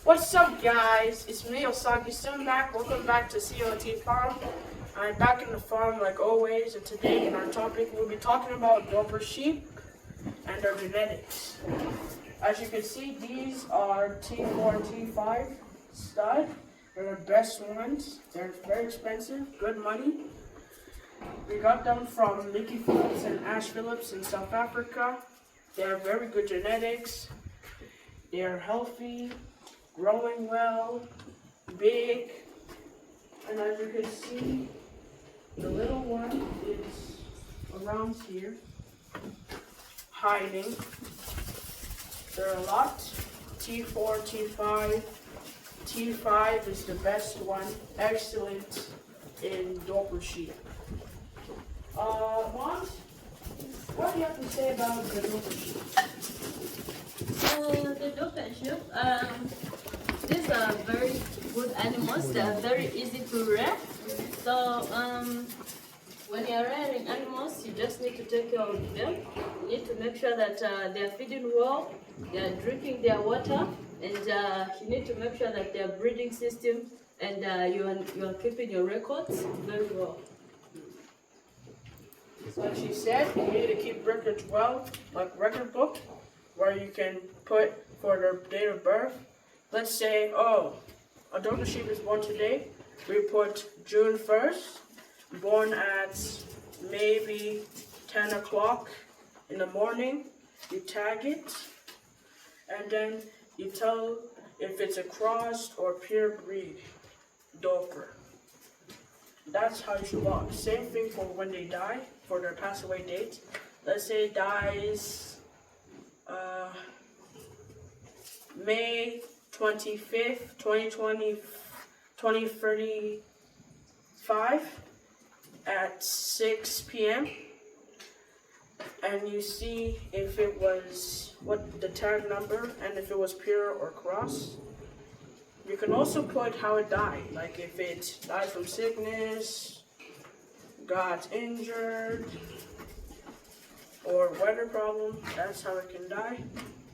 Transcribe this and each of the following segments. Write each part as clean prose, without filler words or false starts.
What's up, guys? It's me, Osaki Simback. Welcome back to COT Farm. I'm back in the farm like always, and today in our topic we'll be talking about Dorper sheep and their genetics. As you can see, these are T4 and T5 stud. They're the best ones. They're very expensive, good money. We got them from Mickey Phillips and Ash Phillips in South Africa. They have very good genetics. They are healthy, growing well, big, and as you can see, the little one is around here, hiding. There are a lot, T4, T5. T5 is the best one, excellent in Dorper sheep. Mons, what do you have to say about the Dorper sheep? The Dorper sheep, these are very good animals. They are very easy to rear. So when you are rearing animals, you just need to take care of them. You need to make sure that they are feeding well, they are drinking their water, and you need to make sure that their breeding system and you are keeping your records very well. Like she said, you need to keep records well, like record book, where you can put for their date of birth. Let's say, a Dorper sheep is born today. We put June 1st, born at maybe 10 o'clock in the morning. You tag it, and then you tell if it's a crossed or pure breed Dorper. That's how you should log. Same thing for when they die, for their pass away date. Let's say it dies May 25th, 2035 at 6 p.m. And you see if it was, what the tag number, and if it was pure or cross. You can also put how it died, like if it died from sickness, got injured, or weather problem, that's how it can die.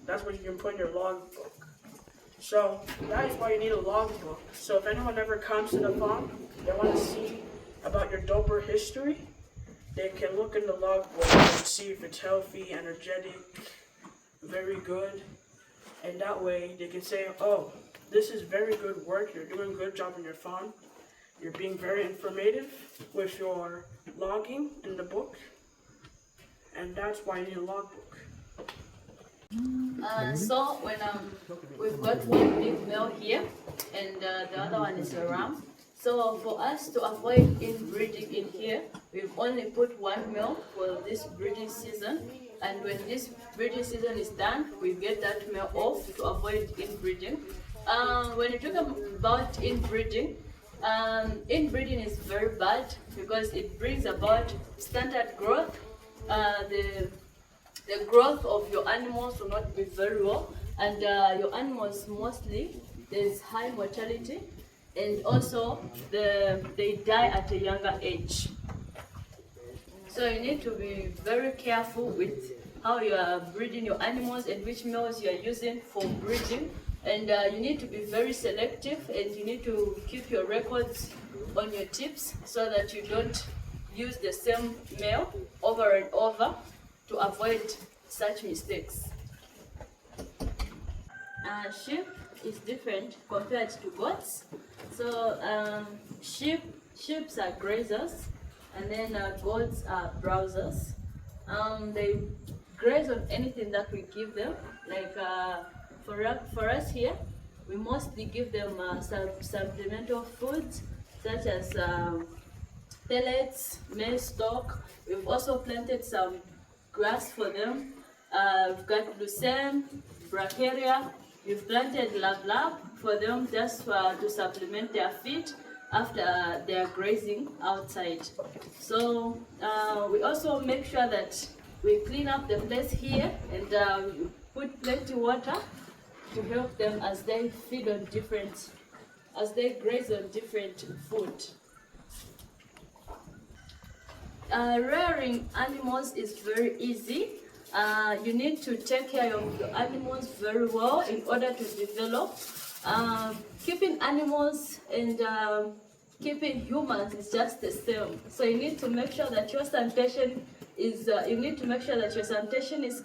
That's what you can put in your logbook. So that is why you need a logbook. So if anyone ever comes to the farm, they want to see about your Dorper history, they can look in the logbook and see if it's healthy, energetic, very good, and that way they can say, this is very good work, you're doing a good job on your farm, you're being very informative with your logging in the book, and that's why you need a logbook. So when we've got one big male here, and the other one is a ram. So for us to avoid inbreeding in here, we've only put one male for this breeding season. And when this breeding season is done, we get that male off to avoid inbreeding. When you talk about inbreeding, inbreeding is very bad because it brings about standard growth. The growth of your animals will not be very well, and your animals mostly there's high mortality, and also they die at a younger age. So you need to be very careful with how you are breeding your animals and which males you are using for breeding. And you need to be very selective, and you need to keep your records on your tips so that you don't use the same male over and over to avoid such mistakes. Sheep is different compared to goats. So sheep are grazers, and then goats are browsers. They graze on anything that we give them. Like for us here, we mostly give them supplemental foods such as pellets, maize stalk. We've also planted some grass for them. We've got lucerne, bracharia. We've planted lab for them just to supplement their feed after they are grazing outside. So we also make sure that we clean up the place here, and we put plenty water to help them as they feed on as they graze on different food. Rearing animals is very easy. You need to take care of your animals very well in order to develop Keeping animals and keeping humans is just the same. So you need to make sure that your sanitation is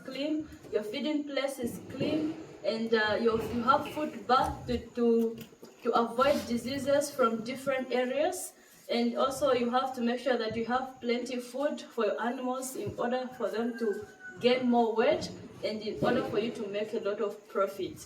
clean, your feeding place is clean, and you have food bath to avoid diseases from different areas. And also you have to make sure that you have plenty food for your animals in order for them to gain more weight and in order for you to make a lot of profit.